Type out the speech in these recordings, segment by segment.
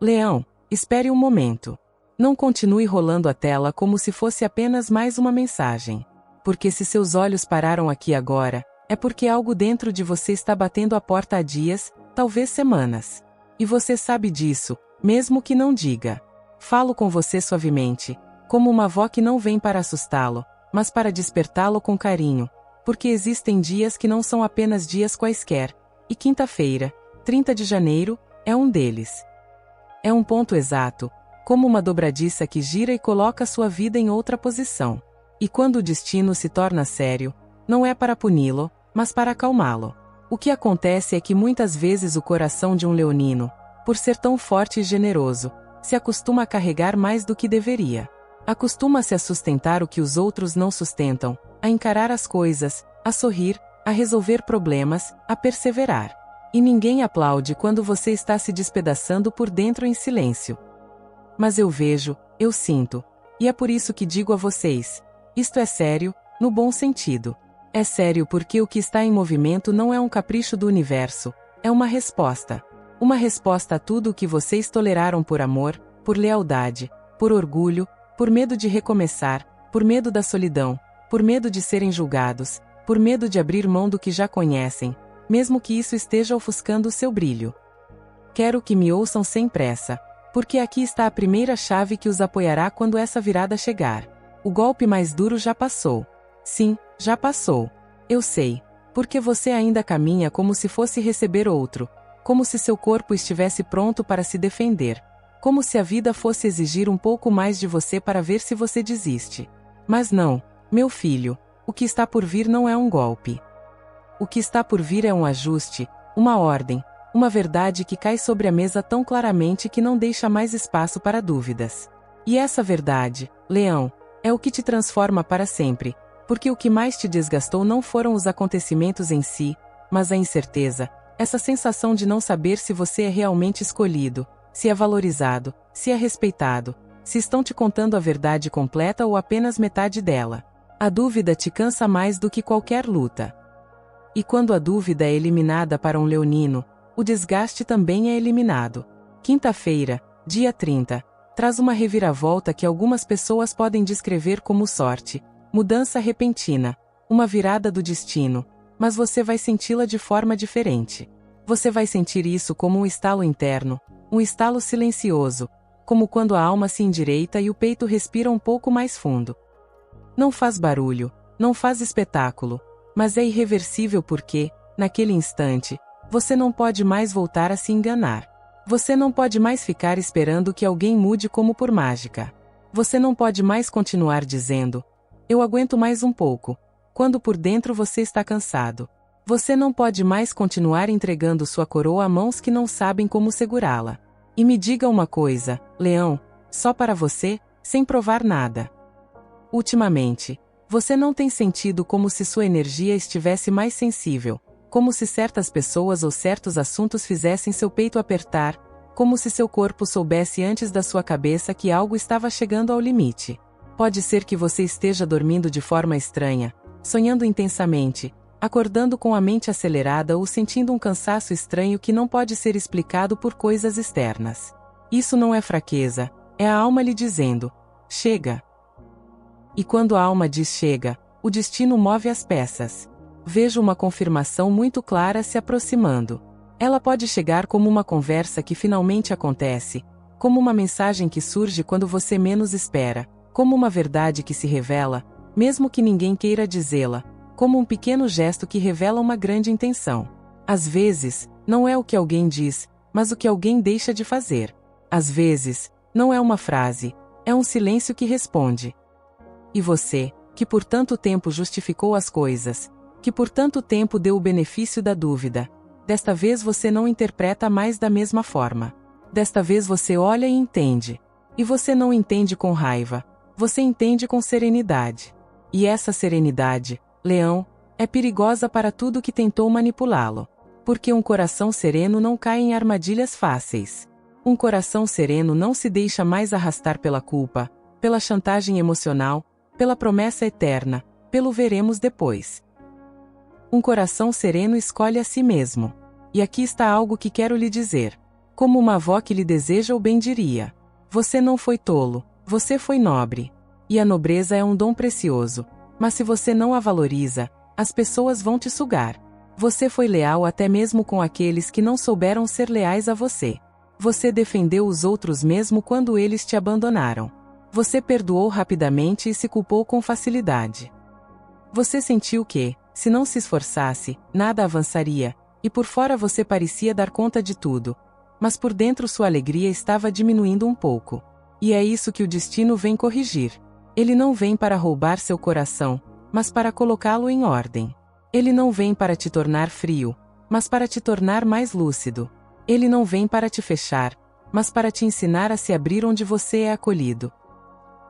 Leão, espere um momento. Não continue rolando a tela como se fosse apenas mais uma mensagem. Porque se seus olhos pararam aqui agora, é porque algo dentro de você está batendo a porta há dias, talvez semanas. E você sabe disso, mesmo que não diga. Falo com você suavemente, como uma avó que não vem para assustá-lo, mas para despertá-lo com carinho, porque existem dias que não são apenas dias quaisquer, e quinta-feira, 30 de janeiro, é um deles. É um ponto exato, como uma dobradiça que gira e coloca sua vida em outra posição. E quando o destino se torna sério, não é para puni-lo, mas para acalmá-lo. O que acontece é que muitas vezes o coração de um leonino, por ser tão forte e generoso, se acostuma a carregar mais do que deveria. Acostuma-se a sustentar o que os outros não sustentam, a encarar as coisas, a sorrir, a resolver problemas, a perseverar. E ninguém aplaude quando você está se despedaçando por dentro em silêncio. Mas eu vejo, eu sinto, e é por isso que digo a vocês, isto é sério, no bom sentido. É sério porque o que está em movimento não é um capricho do universo, é uma resposta. Uma resposta a tudo o que vocês toleraram por amor, por lealdade, por orgulho, por medo de recomeçar, por medo da solidão, por medo de serem julgados, por medo de abrir mão do que já conhecem, mesmo que isso esteja ofuscando o seu brilho. Quero que me ouçam sem pressa, porque aqui está a primeira chave que os apoiará quando essa virada chegar. O golpe mais duro já passou. Sim, já passou. Eu sei, porque você ainda caminha como se fosse receber outro, como se seu corpo estivesse pronto para se defender, como se a vida fosse exigir um pouco mais de você para ver se você desiste. Mas não, meu filho, o que está por vir não é um golpe. O que está por vir é um ajuste, uma ordem, uma verdade que cai sobre a mesa tão claramente que não deixa mais espaço para dúvidas. E essa verdade, Leão, é o que te transforma para sempre, porque o que mais te desgastou não foram os acontecimentos em si, mas a incerteza, essa sensação de não saber se você é realmente escolhido, se é valorizado, se é respeitado, se estão te contando a verdade completa ou apenas metade dela. A dúvida te cansa mais do que qualquer luta. E quando a dúvida é eliminada para um leonino, o desgaste também é eliminado. Quinta-feira, dia 30, traz uma reviravolta que algumas pessoas podem descrever como sorte, mudança repentina, uma virada do destino, mas você vai senti-la de forma diferente. Você vai sentir isso como um estalo interno, um estalo silencioso, como quando a alma se endireita e o peito respira um pouco mais fundo. Não faz barulho, não faz espetáculo, mas é irreversível porque, naquele instante, você não pode mais voltar a se enganar. Você não pode mais ficar esperando que alguém mude como por mágica. Você não pode mais continuar dizendo, eu aguento mais um pouco, quando por dentro você está cansado. Você não pode mais continuar entregando sua coroa a mãos que não sabem como segurá-la. E me diga uma coisa, Leão, só para você, sem provar nada. Ultimamente, você não tem sentido como se sua energia estivesse mais sensível, como se certas pessoas ou certos assuntos fizessem seu peito apertar, como se seu corpo soubesse antes da sua cabeça que algo estava chegando ao limite. Pode ser que você esteja dormindo de forma estranha, sonhando intensamente, acordando com a mente acelerada ou sentindo um cansaço estranho que não pode ser explicado por coisas externas. Isso não é fraqueza, é a alma lhe dizendo, chega. E quando a alma diz chega, o destino move as peças. Vejo uma confirmação muito clara se aproximando. Ela pode chegar como uma conversa que finalmente acontece, como uma mensagem que surge quando você menos espera, como uma verdade que se revela, mesmo que ninguém queira dizê-la, como um pequeno gesto que revela uma grande intenção. Às vezes, não é o que alguém diz, mas o que alguém deixa de fazer. Às vezes, não é uma frase, é um silêncio que responde. E você, que por tanto tempo justificou as coisas, que por tanto tempo deu o benefício da dúvida, desta vez você não interpreta mais da mesma forma. Desta vez você olha e entende. E você não entende com raiva, você entende com serenidade. E essa serenidade, Leão, é perigosa para tudo que tentou manipulá-lo. Porque um coração sereno não cai em armadilhas fáceis. Um coração sereno não se deixa mais arrastar pela culpa, pela chantagem emocional, pela promessa eterna, pelo veremos depois. Um coração sereno escolhe a si mesmo. E aqui está algo que quero lhe dizer. Como uma avó que lhe deseja o bem diria. Você não foi tolo, você foi nobre. E a nobreza é um dom precioso, mas se você não a valoriza, as pessoas vão te sugar. Você foi leal até mesmo com aqueles que não souberam ser leais a você. Você defendeu os outros mesmo quando eles te abandonaram. Você perdoou rapidamente e se culpou com facilidade. Você sentiu que, se não se esforçasse, nada avançaria, e por fora você parecia dar conta de tudo, mas por dentro sua alegria estava diminuindo um pouco. E é isso que o destino vem corrigir. Ele não vem para roubar seu coração, mas para colocá-lo em ordem. Ele não vem para te tornar frio, mas para te tornar mais lúcido. Ele não vem para te fechar, mas para te ensinar a se abrir onde você é acolhido.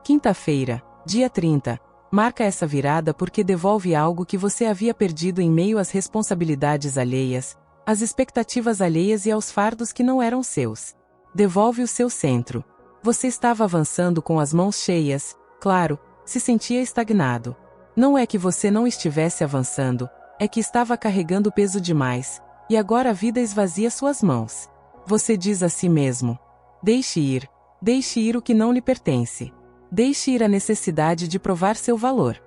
Quinta-feira, dia 30, marca essa virada porque devolve algo que você havia perdido em meio às responsabilidades alheias, às expectativas alheias e aos fardos que não eram seus. Devolve o seu centro. Você estava avançando com as mãos cheias, claro, se sentia estagnado. Não é que você não estivesse avançando, é que estava carregando peso demais, e agora a vida esvazia suas mãos. Você diz a si mesmo: deixe ir o que não lhe pertence. Deixe ir a necessidade de provar seu valor.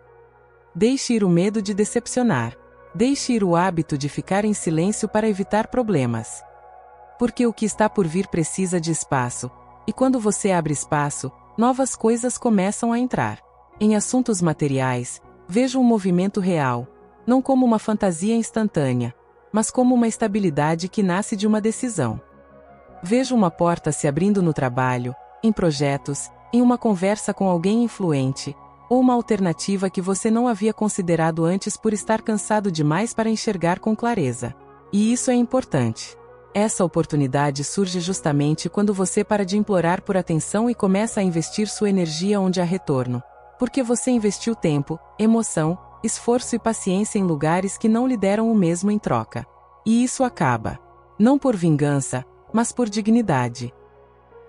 Deixe ir o medo de decepcionar. Deixe ir o hábito de ficar em silêncio para evitar problemas. Porque o que está por vir precisa de espaço, e quando você abre espaço, novas coisas começam a entrar. Em assuntos materiais, veja um movimento real, não como uma fantasia instantânea, mas como uma estabilidade que nasce de uma decisão. Veja uma porta se abrindo no trabalho, em projetos, em uma conversa com alguém influente, ou uma alternativa que você não havia considerado antes por estar cansado demais para enxergar com clareza. E isso é importante. Essa oportunidade surge justamente quando você para de implorar por atenção e começa a investir sua energia onde há retorno. Porque você investiu tempo, emoção, esforço e paciência em lugares que não lhe deram o mesmo em troca. E isso acaba. Não por vingança, mas por dignidade.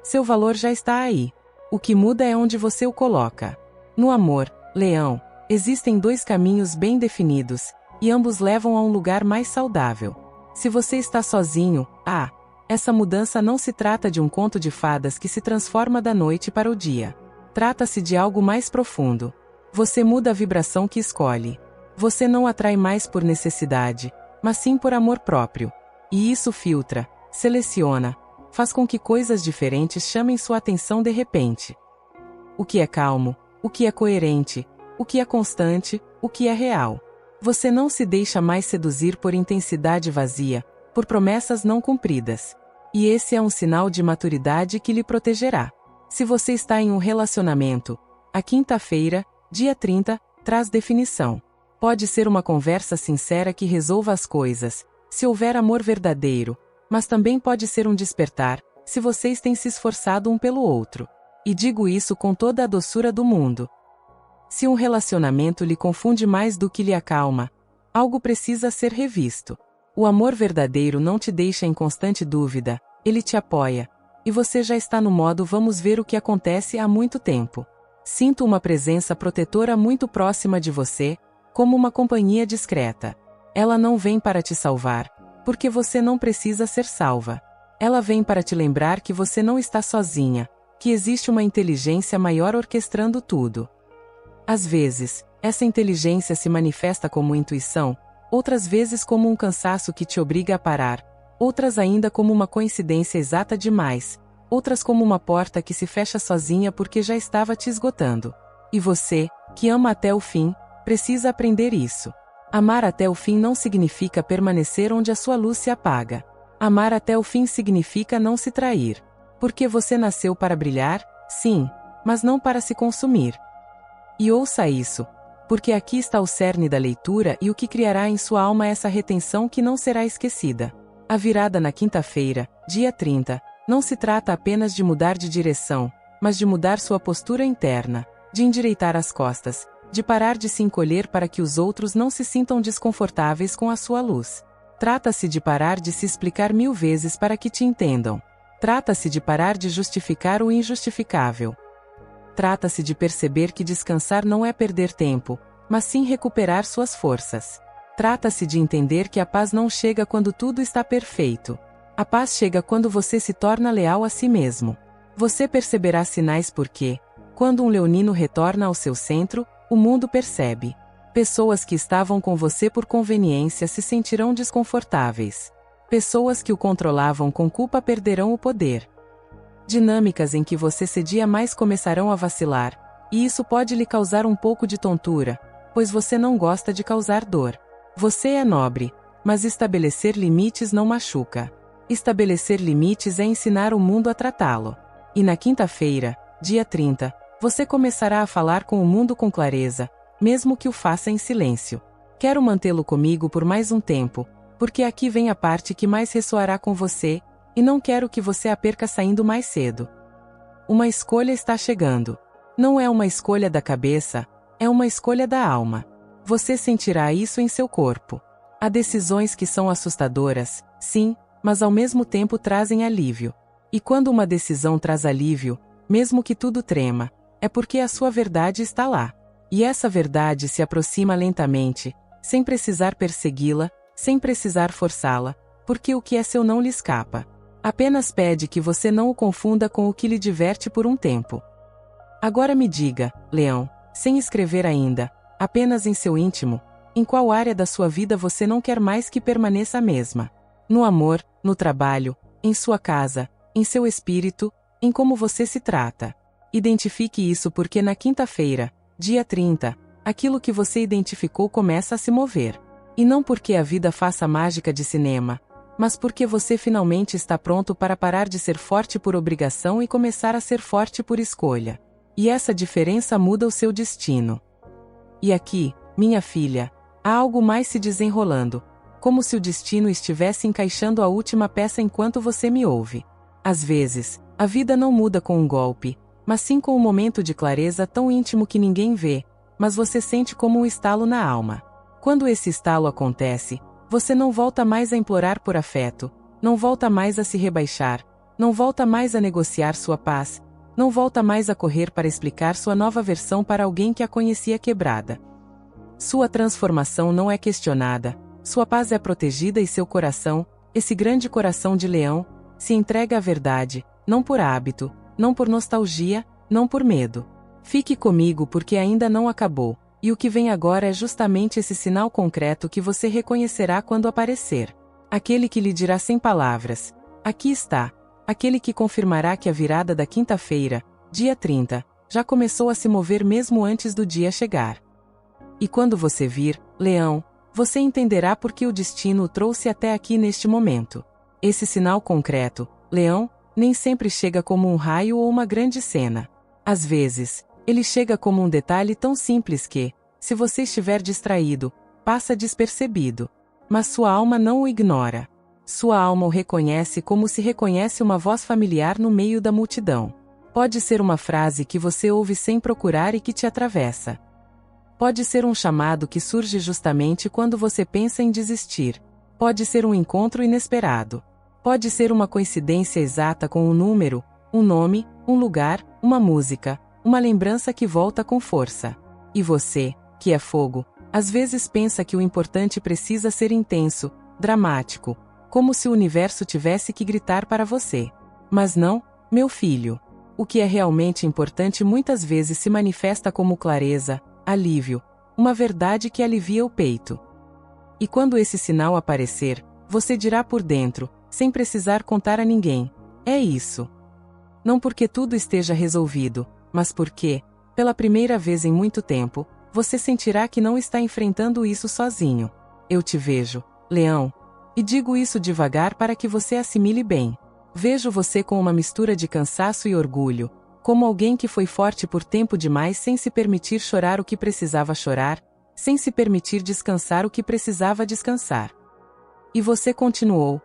Seu valor já está aí. O que muda é onde você o coloca. No amor, Leão, existem dois caminhos bem definidos, e ambos levam a um lugar mais saudável. Se você está sozinho, essa mudança não se trata de um conto de fadas que se transforma da noite para o dia. Trata-se de algo mais profundo. Você muda a vibração que escolhe. Você não atrai mais por necessidade, mas sim por amor próprio. E isso filtra, seleciona, faz com que coisas diferentes chamem sua atenção de repente. O que é calmo, o que é coerente, o que é constante, o que é real. Você não se deixa mais seduzir por intensidade vazia, por promessas não cumpridas. E esse é um sinal de maturidade que lhe protegerá. Se você está em um relacionamento, a quinta-feira, dia 30, traz definição. Pode ser uma conversa sincera que resolva as coisas, se houver amor verdadeiro, mas também pode ser um despertar, se vocês têm se esforçado um pelo outro. E digo isso com toda a doçura do mundo. Se um relacionamento lhe confunde mais do que lhe acalma, algo precisa ser revisto. O amor verdadeiro não te deixa em constante dúvida, ele te apoia. E você já está no modo vamos ver o que acontece há muito tempo. Sinto uma presença protetora muito próxima de você, como uma companhia discreta. Ela não vem para te salvar, porque você não precisa ser salva. Ela vem para te lembrar que você não está sozinha, que existe uma inteligência maior orquestrando tudo. Às vezes, essa inteligência se manifesta como intuição, outras vezes como um cansaço que te obriga a parar, outras ainda como uma coincidência exata demais, outras como uma porta que se fecha sozinha porque já estava te esgotando. E você, que ama até o fim, precisa aprender isso. Amar até o fim não significa permanecer onde a sua luz se apaga. Amar até o fim significa não se trair. Porque você nasceu para brilhar, sim, mas não para se consumir. E ouça isso, porque aqui está o cerne da leitura e o que criará em sua alma essa retenção que não será esquecida. A virada na quinta-feira, dia 30, não se trata apenas de mudar de direção, mas de mudar sua postura interna, de endireitar as costas, de parar de se encolher para que os outros não se sintam desconfortáveis com a sua luz. Trata-se de parar de se explicar 1000 vezes para que te entendam. Trata-se de parar de justificar o injustificável. Trata-se de perceber que descansar não é perder tempo, mas sim recuperar suas forças. Trata-se de entender que a paz não chega quando tudo está perfeito. A paz chega quando você se torna leal a si mesmo. Você perceberá sinais porque, quando um leonino retorna ao seu centro, o mundo percebe. Pessoas que estavam com você por conveniência se sentirão desconfortáveis. Pessoas que o controlavam com culpa perderão o poder. Dinâmicas em que você cedia mais começarão a vacilar, e isso pode lhe causar um pouco de tontura, pois você não gosta de causar dor. Você é nobre, mas estabelecer limites não machuca. Estabelecer limites é ensinar o mundo a tratá-lo. E na quinta-feira, dia 30, você começará a falar com o mundo com clareza, mesmo que o faça em silêncio. Quero mantê-lo comigo por mais um tempo, porque aqui vem a parte que mais ressoará com você, e não quero que você a perca saindo mais cedo. Uma escolha está chegando. Não é uma escolha da cabeça, é uma escolha da alma. Você sentirá isso em seu corpo. Há decisões que são assustadoras, sim, mas ao mesmo tempo trazem alívio. E quando uma decisão traz alívio, mesmo que tudo trema, é porque a sua verdade está lá. E essa verdade se aproxima lentamente, sem precisar persegui-la, sem precisar forçá-la, porque o que é seu não lhe escapa. Apenas pede que você não o confunda com o que lhe diverte por um tempo. Agora me diga, Leão, sem escrever ainda, apenas em seu íntimo, em qual área da sua vida você não quer mais que permaneça a mesma? No amor, no trabalho, em sua casa, em seu espírito, em como você se trata. Identifique isso porque na quinta-feira, dia 30, aquilo que você identificou começa a se mover. E não porque a vida faça mágica de cinema, mas porque você finalmente está pronto para parar de ser forte por obrigação e começar a ser forte por escolha. E essa diferença muda o seu destino. E aqui, minha filha, há algo mais se desenrolando, como se o destino estivesse encaixando a última peça enquanto você me ouve. Às vezes, a vida não muda com um golpe, mas sim com um momento de clareza tão íntimo que ninguém vê, mas você sente como um estalo na alma. Quando esse estalo acontece, você não volta mais a implorar por afeto, não volta mais a se rebaixar, não volta mais a negociar sua paz, não volta mais a correr para explicar sua nova versão para alguém que a conhecia quebrada. Sua transformação não é questionada, sua paz é protegida e seu coração, esse grande coração de leão, se entrega à verdade, não por hábito, não por nostalgia, não por medo. Fique comigo porque ainda não acabou, e o que vem agora é justamente esse sinal concreto que você reconhecerá quando aparecer. Aquele que lhe dirá sem palavras, aqui está, aquele que confirmará que a virada da quinta-feira, dia 30, já começou a se mover mesmo antes do dia chegar. E quando você vir, Leão, você entenderá por que o destino o trouxe até aqui neste momento. Esse sinal concreto, Leão, nem sempre chega como um raio ou uma grande cena. Às vezes, ele chega como um detalhe tão simples que, se você estiver distraído, passa despercebido. Mas sua alma não o ignora. Sua alma o reconhece como se reconhece uma voz familiar no meio da multidão. Pode ser uma frase que você ouve sem procurar e que te atravessa. Pode ser um chamado que surge justamente quando você pensa em desistir. Pode ser um encontro inesperado. Pode ser uma coincidência exata com um número, um nome, um lugar, uma música, uma lembrança que volta com força. E você, que é fogo, às vezes pensa que o importante precisa ser intenso, dramático, como se o universo tivesse que gritar para você. Mas não, meu filho. O que é realmente importante muitas vezes se manifesta como clareza, alívio, uma verdade que alivia o peito. E quando esse sinal aparecer, você dirá por dentro, sem precisar contar a ninguém, é isso. Não porque tudo esteja resolvido, mas porque, pela primeira vez em muito tempo, você sentirá que não está enfrentando isso sozinho. Eu te vejo, Leão, e digo isso devagar para que você assimile bem. Vejo você com uma mistura de cansaço e orgulho, como alguém que foi forte por tempo demais sem se permitir chorar o que precisava chorar, sem se permitir descansar o que precisava descansar. E você continuou,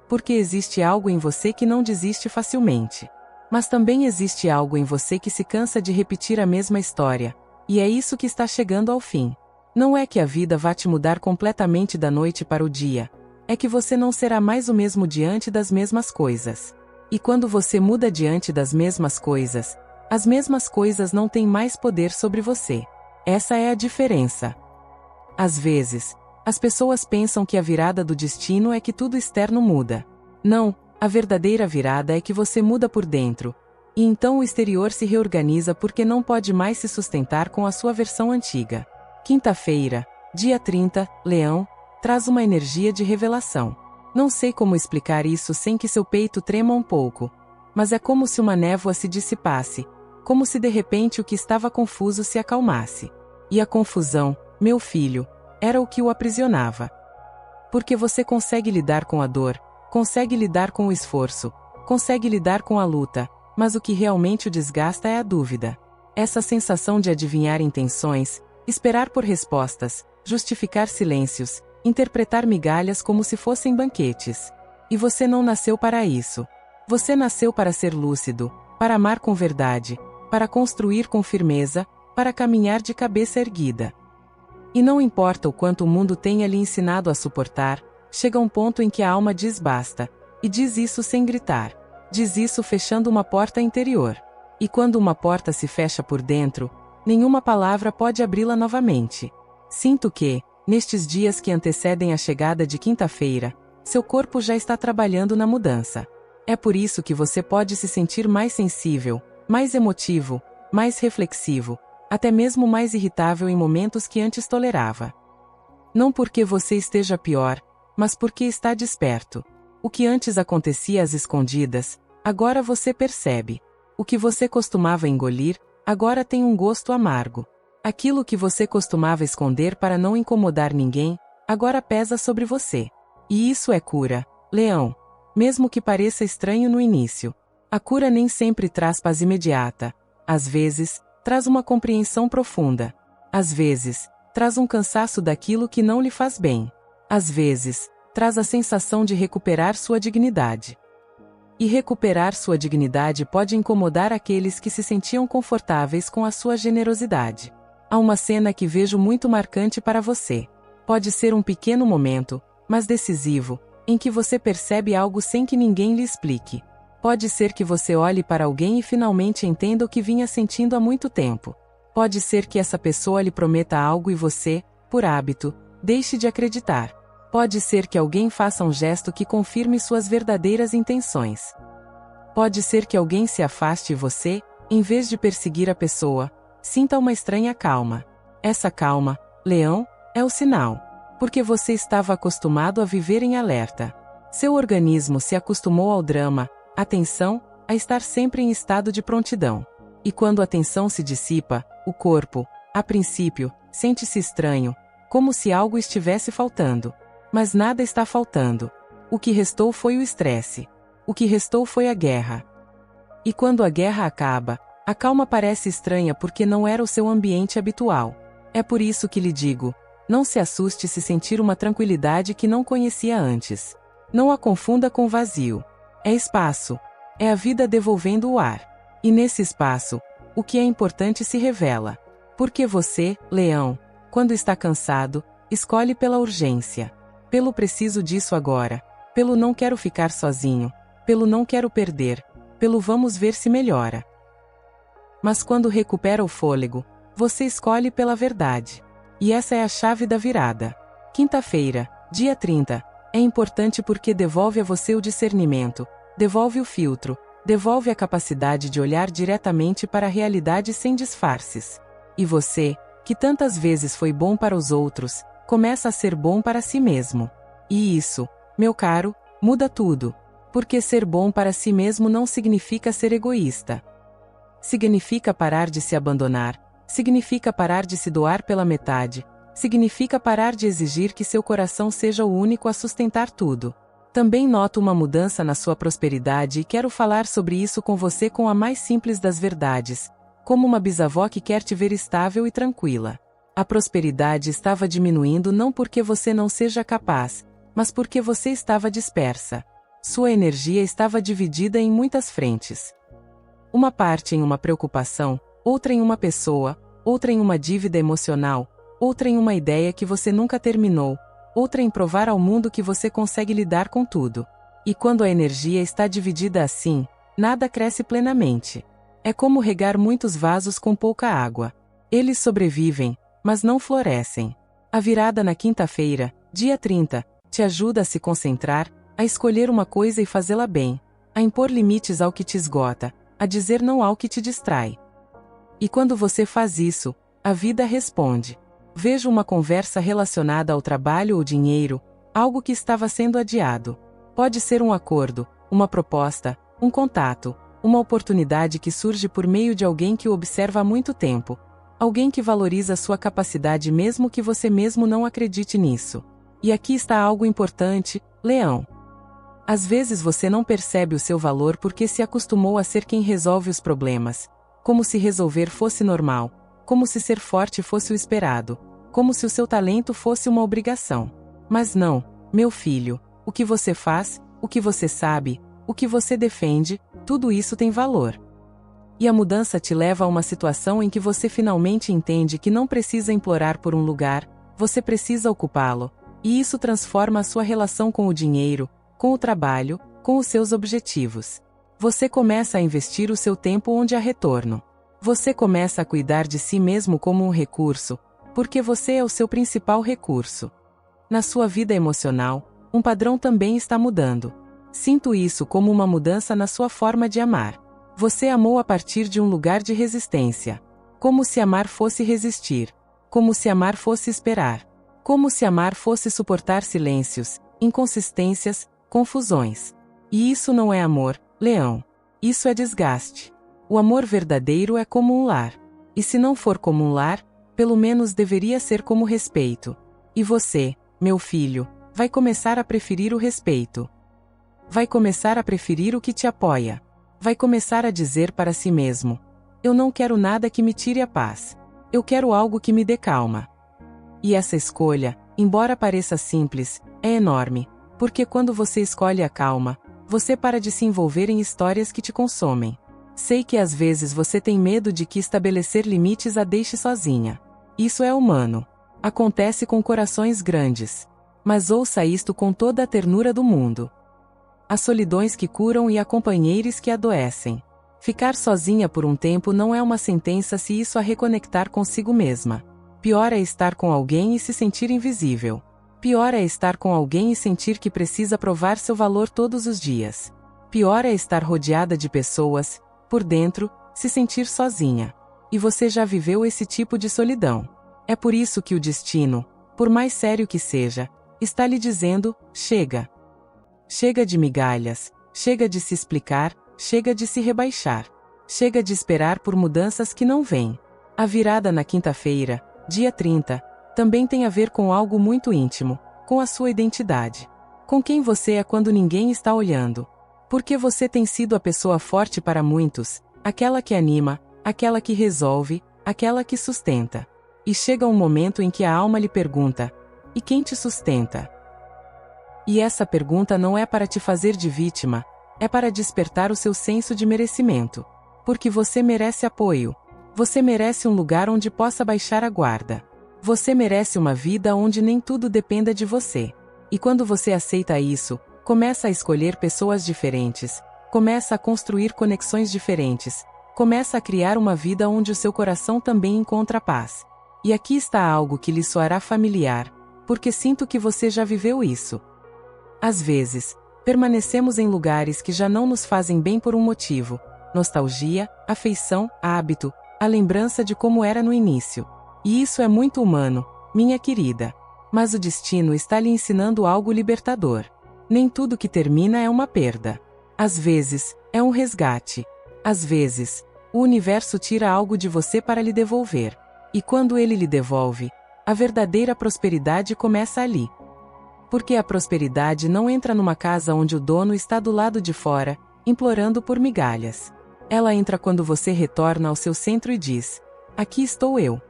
porque existe algo em você que não desiste facilmente. Mas também existe algo em você que se cansa de repetir a mesma história, e é isso que está chegando ao fim. Não é que a vida vá te mudar completamente da noite para o dia, é que você não será mais o mesmo diante das mesmas coisas. E quando você muda diante das mesmas coisas, as mesmas coisas não têm mais poder sobre você. Essa é a diferença. Às vezes As pessoas pensam que a virada do destino é que tudo externo muda. Não, a verdadeira virada é que você muda por dentro. E então o exterior se reorganiza porque não pode mais se sustentar com a sua versão antiga. Quinta-feira, dia 30, Leão, traz uma energia de revelação. Não sei como explicar isso sem que seu peito trema um pouco, mas é como se uma névoa se dissipasse, como se de repente o que estava confuso se acalmasse. E a confusão, meu filho, era o que o aprisionava. Porque você consegue lidar com a dor, consegue lidar com o esforço, consegue lidar com a luta, mas o que realmente o desgasta é a dúvida. Essa sensação de adivinhar intenções, esperar por respostas, justificar silêncios, interpretar migalhas como se fossem banquetes. E você não nasceu para isso. Você nasceu para ser lúcido, para amar com verdade, para construir com firmeza, para caminhar de cabeça erguida. E não importa o quanto o mundo tenha lhe ensinado a suportar, chega um ponto em que a alma diz basta, e diz isso sem gritar. Diz isso fechando uma porta interior. E quando uma porta se fecha por dentro, nenhuma palavra pode abri-la novamente. Sinto que, nestes dias que antecedem a chegada de quinta-feira, seu corpo já está trabalhando na mudança. É por isso que você pode se sentir mais sensível, mais emotivo, mais reflexivo, até mesmo mais irritável em momentos que antes tolerava. Não porque você esteja pior, mas porque está desperto. O que antes acontecia às escondidas, agora você percebe. O que você costumava engolir, agora tem um gosto amargo. Aquilo que você costumava esconder para não incomodar ninguém, agora pesa sobre você. E isso é cura, Leão. Mesmo que pareça estranho no início. A cura nem sempre traz paz imediata. Às vezes, traz uma compreensão profunda. Às vezes, traz um cansaço daquilo que não lhe faz bem. Às vezes, traz a sensação de recuperar sua dignidade. E recuperar sua dignidade pode incomodar aqueles que se sentiam confortáveis com a sua generosidade. Há uma cena que vejo muito marcante para você. Pode ser um pequeno momento, mas decisivo, em que você percebe algo sem que ninguém lhe explique. Pode ser que você olhe para alguém e finalmente entenda o que vinha sentindo há muito tempo. Pode ser que essa pessoa lhe prometa algo e você, por hábito, deixe de acreditar. Pode ser que alguém faça um gesto que confirme suas verdadeiras intenções. Pode ser que alguém se afaste e você, em vez de perseguir a pessoa, sinta uma estranha calma. Essa calma, Leão, é o sinal. Porque você estava acostumado a viver em alerta. Seu organismo se acostumou ao drama, à tensão, a estar sempre em estado de prontidão. E quando a tensão se dissipa, o corpo, a princípio, sente-se estranho, como se algo estivesse faltando. Mas nada está faltando. O que restou foi o estresse. O que restou foi a guerra. E quando a guerra acaba, a calma parece estranha porque não era o seu ambiente habitual. É por isso que lhe digo, não se assuste se sentir uma tranquilidade que não conhecia antes. Não a confunda com vazio. É espaço. É a vida devolvendo o ar. E nesse espaço, o que é importante se revela. Porque você, Leão, quando está cansado, escolhe pela urgência. Pelo preciso disso agora. Pelo não quero ficar sozinho. Pelo não quero perder. Pelo vamos ver se melhora. Mas quando recupera o fôlego, você escolhe pela verdade. E essa é a chave da virada. Quinta-feira, dia 30, é importante porque devolve a você o discernimento, devolve o filtro, devolve a capacidade de olhar diretamente para a realidade sem disfarces. E você, que tantas vezes foi bom para os outros, começa a ser bom para si mesmo. E isso, meu caro, muda tudo. Porque ser bom para si mesmo não significa ser egoísta. Significa parar de se abandonar. Significa parar de se doar pela metade. Significa parar de exigir que seu coração seja o único a sustentar tudo. Também noto uma mudança na sua prosperidade e quero falar sobre isso com você com a mais simples das verdades, como uma bisavó que quer te ver estável e tranquila. A prosperidade estava diminuindo não porque você não seja capaz, mas porque você estava dispersa. Sua energia estava dividida em muitas frentes. Uma parte em uma preocupação, outra em uma pessoa, outra em uma dívida emocional, outra em uma ideia que você nunca terminou, outra em provar ao mundo que você consegue lidar com tudo. E quando a energia está dividida assim, nada cresce plenamente. É como regar muitos vasos com pouca água. Eles sobrevivem, mas não florescem. A virada na quinta-feira, Dia 30, te ajuda a se concentrar, a escolher uma coisa e fazê-la bem, a impor limites ao que te esgota, a dizer não ao que te distrai. E quando você faz isso, a vida responde. Veja uma conversa relacionada ao trabalho ou dinheiro, algo que estava sendo adiado. Pode ser um acordo, uma proposta, um contato, uma oportunidade que surge por meio de alguém que o observa há muito tempo, alguém que valoriza sua capacidade mesmo que você mesmo não acredite nisso. E aqui está algo importante, Leão. Às vezes você não percebe o seu valor porque se acostumou a ser quem resolve os problemas, como se resolver fosse normal, como se ser forte fosse o esperado, como se o seu talento fosse uma obrigação. Mas não, meu filho, o que você faz, o que você sabe, o que você defende, tudo isso tem valor. E a mudança te leva a uma situação em que você finalmente entende que não precisa implorar por um lugar, você precisa ocupá-lo, e isso transforma a sua relação com o dinheiro, com o trabalho, com os seus objetivos. Você começa a investir o seu tempo onde há retorno. Você começa a cuidar de si mesmo como um recurso, porque você é o seu principal recurso. Na sua vida emocional, um padrão também está mudando. Sinto isso como uma mudança na sua forma de amar. Você amou a partir de um lugar de resistência. Como se amar fosse resistir. Como se amar fosse esperar. Como se amar fosse suportar silêncios, inconsistências, confusões. E isso não é amor, Leão. Isso é desgaste. O amor verdadeiro é como um lar. E se não for como um lar, pelo menos deveria ser como respeito. E você, meu filho, vai começar a preferir o respeito. Vai começar a preferir o que te apoia. Vai começar a dizer para si mesmo: eu não quero nada que me tire a paz. Eu quero algo que me dê calma. E essa escolha, embora pareça simples, é enorme, porque quando você escolhe a calma, você para de se envolver em histórias que te consomem. Sei que às vezes você tem medo de que estabelecer limites a deixe sozinha. Isso é humano. Acontece com corações grandes. Mas ouça isto com toda a ternura do mundo. Há solidões que curam e há companheiros que adoecem. Ficar sozinha por um tempo não é uma sentença se isso a reconectar consigo mesma. Pior é estar com alguém e se sentir invisível. Pior é estar com alguém e sentir que precisa provar seu valor todos os dias. Pior é estar rodeada de pessoas, por dentro, se sentir sozinha. E você já viveu esse tipo de solidão. É por isso que o destino, por mais sério que seja, está lhe dizendo: chega. Chega de migalhas, chega de se explicar, chega de se rebaixar. Chega de esperar por mudanças que não vêm. A virada na quinta-feira, dia 30, também tem a ver com algo muito íntimo, com a sua identidade. Com quem você é quando ninguém está olhando. Porque você tem sido a pessoa forte para muitos, aquela que anima, aquela que resolve, aquela que sustenta. E chega um momento em que a alma lhe pergunta: e quem te sustenta? E essa pergunta não é para te fazer de vítima, é para despertar o seu senso de merecimento. Porque você merece apoio. Você merece um lugar onde possa baixar a guarda. Você merece uma vida onde nem tudo dependa de você. E quando você aceita isso, começa a escolher pessoas diferentes, começa a construir conexões diferentes, começa a criar uma vida onde o seu coração também encontra paz. E aqui está algo que lhe soará familiar, porque sinto que você já viveu isso. Às vezes, permanecemos em lugares que já não nos fazem bem por um motivo: nostalgia, afeição, hábito, a lembrança de como era no início. E isso é muito humano, minha querida. Mas o destino está lhe ensinando algo libertador. Nem tudo que termina é uma perda. Às vezes, é um resgate. Às vezes, o universo tira algo de você para lhe devolver. E quando ele lhe devolve, a verdadeira prosperidade começa ali. Porque a prosperidade não entra numa casa onde o dono está do lado de fora, implorando por migalhas. Ela entra quando você retorna ao seu centro e diz: aqui estou eu.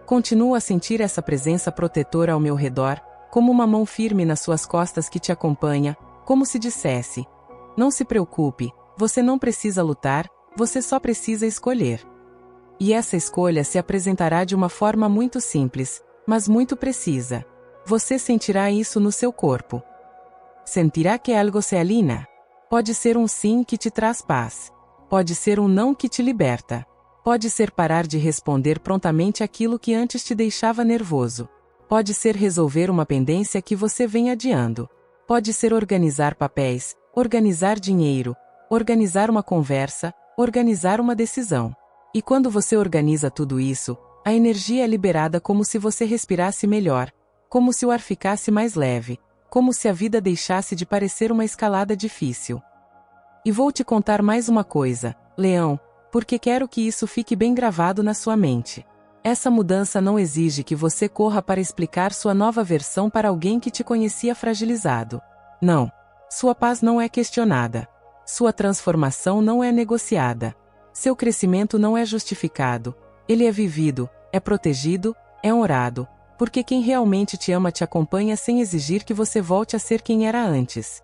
Continuo a sentir essa presença protetora ao meu redor, como uma mão firme nas suas costas que te acompanha, como se dissesse: não se preocupe, você não precisa lutar, você só precisa escolher. E essa escolha se apresentará de uma forma muito simples, mas muito precisa. Você sentirá isso no seu corpo. Sentirá que algo se alinha. Pode ser um sim que te traz paz. Pode ser um não que te liberta. Pode ser parar de responder prontamente aquilo que antes te deixava nervoso. Pode ser resolver uma pendência que você vem adiando. Pode ser organizar papéis, organizar dinheiro, organizar uma conversa, organizar uma decisão. E quando você organiza tudo isso, a energia é liberada como se você respirasse melhor, como se o ar ficasse mais leve, como se a vida deixasse de parecer uma escalada difícil. E vou te contar mais uma coisa, Leão, porque quero que isso fique bem gravado na sua mente. Essa mudança não exige que você corra para explicar sua nova versão para alguém que te conhecia fragilizado. Não. Sua paz não é questionada. Sua transformação não é negociada. Seu crescimento não é justificado. Ele é vivido, é protegido, é honrado, porque quem realmente te ama te acompanha sem exigir que você volte a ser quem era antes.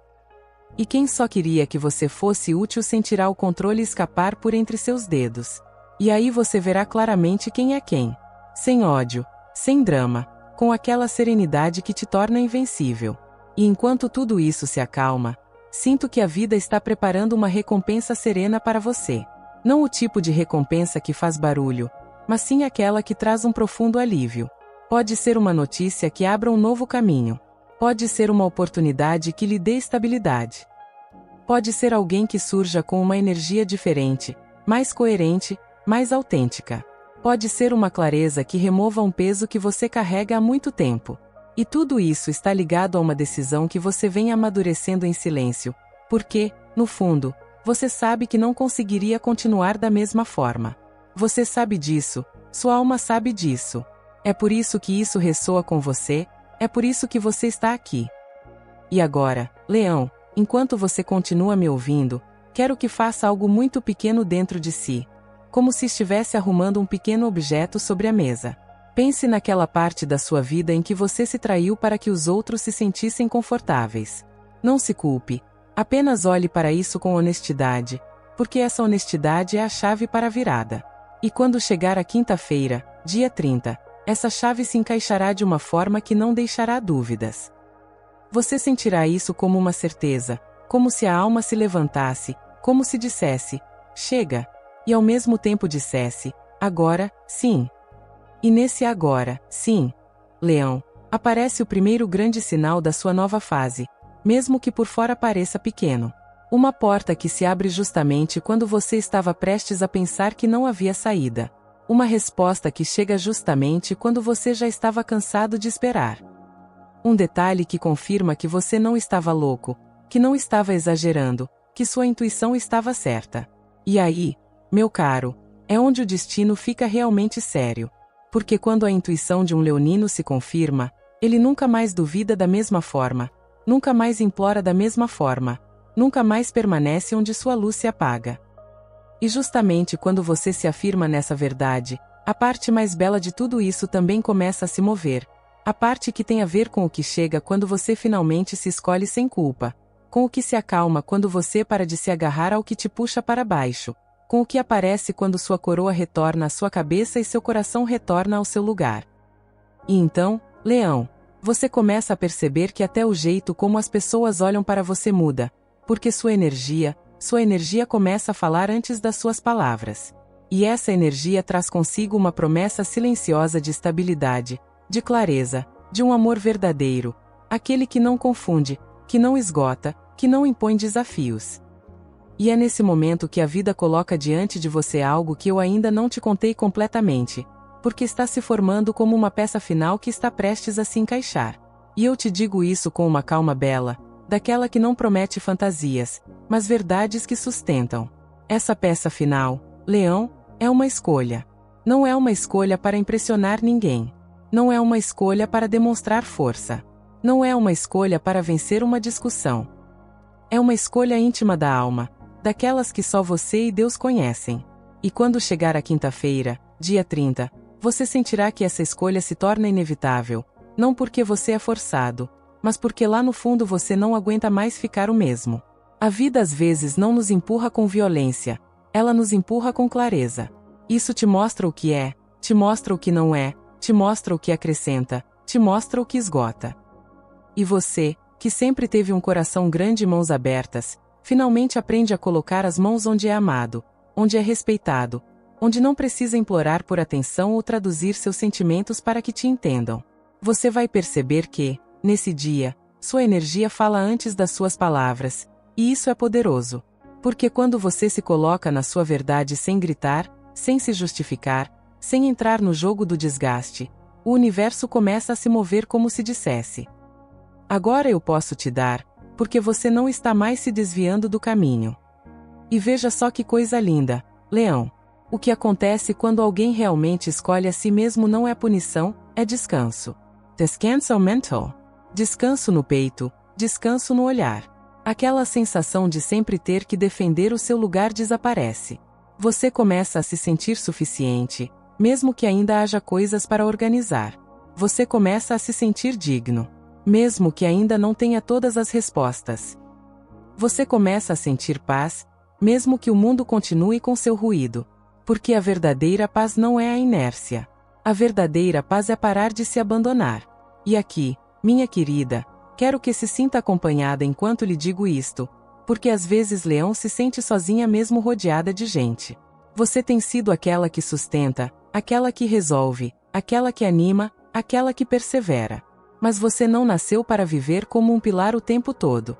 E quem só queria que você fosse útil sentirá o controle escapar por entre seus dedos. E aí você verá claramente quem é quem. Sem ódio, sem drama, com aquela serenidade que te torna invencível. E enquanto tudo isso se acalma, sinto que a vida está preparando uma recompensa serena para você. Não o tipo de recompensa que faz barulho, mas sim aquela que traz um profundo alívio. Pode ser uma notícia que abra um novo caminho. Pode ser uma oportunidade que lhe dê estabilidade. Pode ser alguém que surja com uma energia diferente, mais coerente, mais autêntica. Pode ser uma clareza que remova um peso que você carrega há muito tempo. E tudo isso está ligado a uma decisão que você vem amadurecendo em silêncio, porque, no fundo, você sabe que não conseguiria continuar da mesma forma. Você sabe disso, sua alma sabe disso. É por isso que isso ressoa com você, é por isso que você está aqui. E agora, Leão, enquanto você continua me ouvindo, quero que faça algo muito pequeno dentro de si, como se estivesse arrumando um pequeno objeto sobre a mesa. Pense naquela parte da sua vida em que você se traiu para que os outros se sentissem confortáveis. Não se culpe, apenas olhe para isso com honestidade, porque essa honestidade é a chave para a virada. E quando chegar a quinta-feira, dia 30, essa chave se encaixará de uma forma que não deixará dúvidas. Você sentirá isso como uma certeza, como se a alma se levantasse, como se dissesse, chega, e ao mesmo tempo dissesse, agora, sim. E nesse agora, sim, Leão, aparece o primeiro grande sinal da sua nova fase, mesmo que por fora pareça pequeno. Uma porta que se abre justamente quando você estava prestes a pensar que não havia saída. Uma resposta que chega justamente quando você já estava cansado de esperar. Um detalhe que confirma que você não estava louco, que não estava exagerando, que sua intuição estava certa. E aí, meu caro, é onde o destino fica realmente sério. Porque quando a intuição de um leonino se confirma, ele nunca mais duvida da mesma forma, nunca mais implora da mesma forma, nunca mais permanece onde sua luz se apaga. E justamente quando você se afirma nessa verdade, a parte mais bela de tudo isso também começa a se mover, a parte que tem a ver com o que chega quando você finalmente se escolhe sem culpa, com o que se acalma quando você para de se agarrar ao que te puxa para baixo, com o que aparece quando sua coroa retorna à sua cabeça e seu coração retorna ao seu lugar. E então, Leão, você começa a perceber que até o jeito como as pessoas olham para você muda, porque sua energia começa a falar antes das suas palavras. E essa energia traz consigo uma promessa silenciosa de estabilidade, de clareza, de um amor verdadeiro, aquele que não confunde, que não esgota, que não impõe desafios. E é nesse momento que a vida coloca diante de você algo que eu ainda não te contei completamente, porque está se formando como uma peça final que está prestes a se encaixar. E eu te digo isso com uma calma bela, daquela que não promete fantasias, mas verdades que sustentam. Essa peça final, Leão, é uma escolha. Não é uma escolha para impressionar ninguém. Não é uma escolha para demonstrar força. Não é uma escolha para vencer uma discussão. É uma escolha íntima da alma, daquelas que só você e Deus conhecem. E quando chegar a quinta-feira, dia 30, você sentirá que essa escolha se torna inevitável, não porque você é forçado, mas porque lá no fundo você não aguenta mais ficar o mesmo. A vida às vezes não nos empurra com violência, ela nos empurra com clareza. Isso te mostra o que é, te mostra o que não é, te mostra o que acrescenta, te mostra o que esgota. E você, que sempre teve um coração grande e mãos abertas, finalmente aprende a colocar as mãos onde é amado, onde é respeitado, onde não precisa implorar por atenção ou traduzir seus sentimentos para que te entendam. Você vai perceber que, nesse dia, sua energia fala antes das suas palavras, e isso é poderoso. Porque quando você se coloca na sua verdade sem gritar, sem se justificar, sem entrar no jogo do desgaste, o universo começa a se mover como se dissesse: agora eu posso te dar, porque você não está mais se desviando do caminho. E veja só que coisa linda, Leão. O que acontece quando alguém realmente escolhe a si mesmo não é punição, é descanso. Descanso mental. Descanso no peito, descanso no olhar. Aquela sensação de sempre ter que defender o seu lugar desaparece. Você começa a se sentir suficiente, mesmo que ainda haja coisas para organizar. Você começa a se sentir digno, mesmo que ainda não tenha todas as respostas. Você começa a sentir paz, mesmo que o mundo continue com seu ruído. Porque a verdadeira paz não é a inércia. A verdadeira paz é parar de se abandonar. E aqui, minha querida, quero que se sinta acompanhada enquanto lhe digo isto, porque às vezes Leão se sente sozinha mesmo rodeada de gente. Você tem sido aquela que sustenta, aquela que resolve, aquela que anima, aquela que persevera. Mas você não nasceu para viver como um pilar o tempo todo.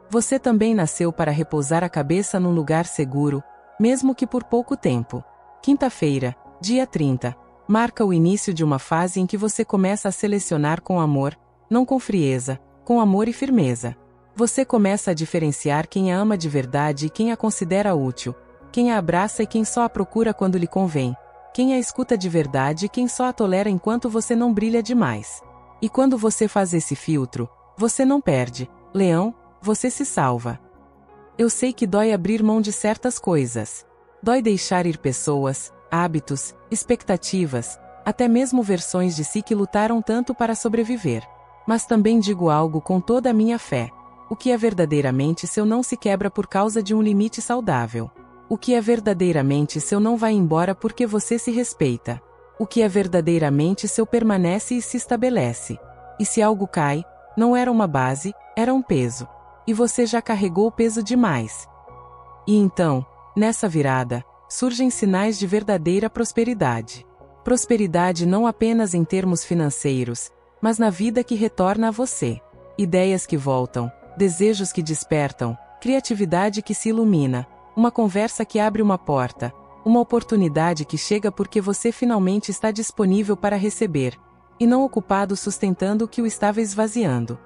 Você também nasceu para repousar a cabeça num lugar seguro, mesmo que por pouco tempo. Quinta-feira, dia 30, marca o início de uma fase em que você começa a selecionar com amor, não com frieza, com amor e firmeza. Você começa a diferenciar quem a ama de verdade e quem a considera útil, quem a abraça e quem só a procura quando lhe convém, quem a escuta de verdade e quem só a tolera enquanto você não brilha demais. E quando você faz esse filtro, você não perde, Leão, você se salva. Eu sei que dói abrir mão de certas coisas. Dói deixar ir pessoas, hábitos, expectativas, até mesmo versões de si que lutaram tanto para sobreviver. Mas também digo algo com toda a minha fé. O que é verdadeiramente seu não se quebra por causa de um limite saudável. O que é verdadeiramente seu não vai embora porque você se respeita. O que é verdadeiramente seu permanece e se estabelece. E se algo cai, não era uma base, era um peso. E você já carregou o peso demais. E então, nessa virada, surgem sinais de verdadeira prosperidade. Prosperidade não apenas em termos financeiros, mas na vida que retorna a você. Ideias que voltam, desejos que despertam, criatividade que se ilumina, uma conversa que abre uma porta, uma oportunidade que chega porque você finalmente está disponível para receber, e não ocupado sustentando o que o estava esvaziando.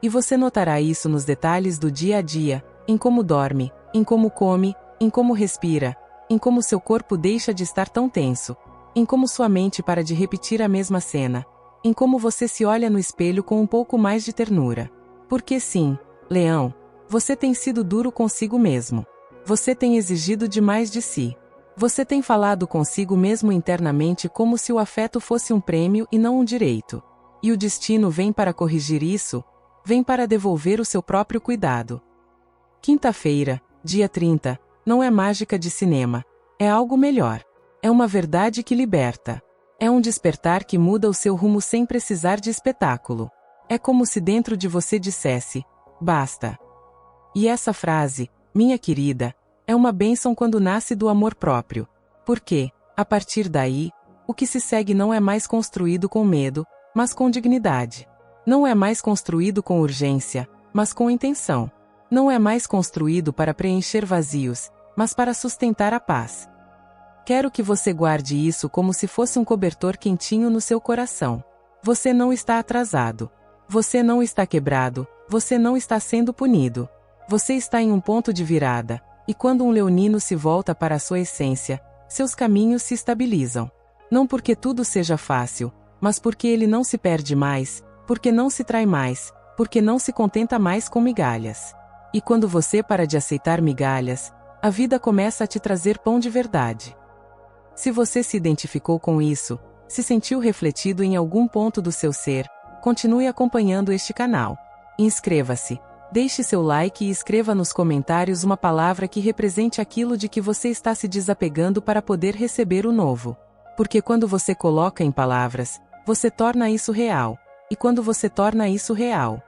E você notará isso nos detalhes do dia a dia, em como dorme, em como come, em como respira, em como seu corpo deixa de estar tão tenso, em como sua mente para de repetir a mesma cena, em como você se olha no espelho com um pouco mais de ternura. Porque sim, Leão, você tem sido duro consigo mesmo. Você tem exigido demais de si. Você tem falado consigo mesmo internamente como se o afeto fosse um prêmio e não um direito. E o destino vem para corrigir isso, vem para devolver o seu próprio cuidado. Quinta-feira, dia 30, não é mágica de cinema. É algo melhor. É uma verdade que liberta. É um despertar que muda o seu rumo sem precisar de espetáculo. É como se dentro de você dissesse: basta. E essa frase, minha querida, é uma bênção quando nasce do amor próprio. Porque, a partir daí, o que se segue não é mais construído com medo, mas com dignidade. Não é mais construído com urgência, mas com intenção. Não é mais construído para preencher vazios, mas para sustentar a paz. Quero que você guarde isso como se fosse um cobertor quentinho no seu coração. Você não está atrasado. Você não está quebrado. Você não está sendo punido. Você está em um ponto de virada, e quando um leonino se volta para a sua essência, seus caminhos se estabilizam. Não porque tudo seja fácil, mas porque ele não se perde mais, porque não se trai mais, porque não se contenta mais com migalhas. E quando você para de aceitar migalhas, a vida começa a te trazer pão de verdade. Se você se identificou com isso, se sentiu refletido em algum ponto do seu ser, continue acompanhando este canal. Inscreva-se, deixe seu like e escreva nos comentários uma palavra que represente aquilo de que você está se desapegando para poder receber o novo. Porque quando você coloca em palavras, você torna isso real. E quando você torna isso real.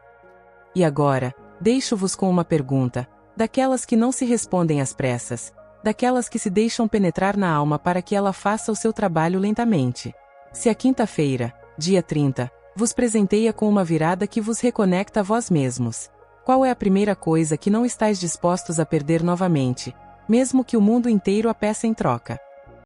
E agora, deixo-vos com uma pergunta, daquelas que não se respondem às pressas, daquelas que se deixam penetrar na alma para que ela faça o seu trabalho lentamente. Se a quinta-feira, Dia 30. Vos presenteia com uma virada que vos reconecta a vós mesmos. Qual é a primeira coisa que não estáis dispostos a perder novamente, mesmo que o mundo inteiro a peça em troca?